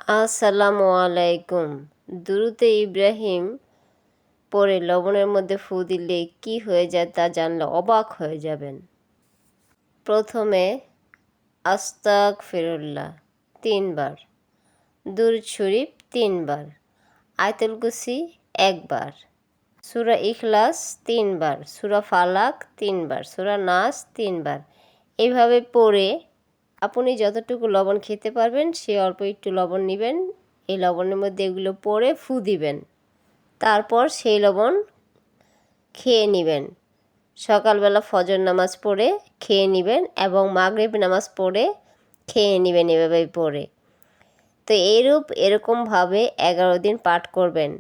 আসসালামু আলাইকুম। দুরূদে ইব্রাহিম পড়ে লবণের মধ্যে ফু দিলে কি হয়ে যায় তা জানলে অবাক হয়ে যাবেন। প্রথমে আস্তাগফিরুল্লাহ ৩ বার, দুরূদ শরীফ ৩ বার, আয়াতুল কুরসি ১ বার, সূরা ইখলাস ৩ বার, সূরা ফালাক ৩ বার, সূরা নাস ৩ বার। এইভাবে পড়ে আপনি যতটুকু লবণ খেতে পারবেন সে অল্প একটু লবণ নেবেন। এই লবণের মধ্যে এগুলো পড়ে ফু দিবেন। তারপর সেই লবণ খেয়ে নেবেন। সকালবেলা ফজর নামাজ পড়ে খেয়ে নেবেন এবং মাগরিব নামাজ পড়ে খেয়ে নেবেন এভাবেই পড়ে। তো এরকমভাবে 11 দিন পাঠ করবেন।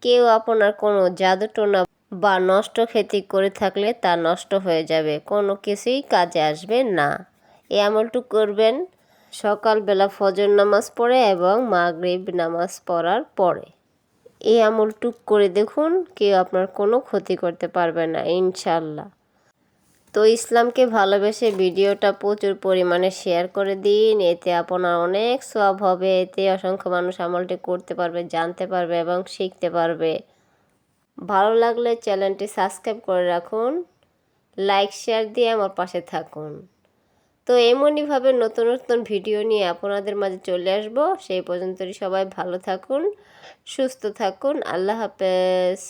কেউ আপনার কোনো জাদুটোনা বা নষ্ট ক্ষতি করে থাকলে তা নষ্ট হয়ে যাবে, কোনো কিছুই কাজে আসবে না। এই আমলটুকু করবেন সকালবেলা ফজর নামাজ পড়ে এবং মাগরিব নামাজ পড়ার পরে। এই আমলটুক করে দেখুন, কেউ আপনার কোনো ক্ষতি করতে পারবে না ইনশাল্লাহ। তো ইসলামকে ভালোবেসে ভিডিওটা প্রচুর পরিমাণে শেয়ার করে দিন, এতে আপনার অনেক সওয়াব হবে। এতে অসংখ্য মানুষ আমলটি করতে পারবে, জানতে পারবে এবং শিখতে পারবে। ভালো লাগলে চ্যানেলটি সাবস্ক্রাইব করে রাখুন, লাইক শেয়ার দিয়ে আমার পাশে থাকুন। তো এমনইভাবে নতুন নতুন ভিডিও নিয়ে আপনাদের মাঝে চলে আসবো। সেই পর্যন্তই সবাই ভালো থাকুন, সুস্থ থাকুন। আল্লাহ হাফেজ।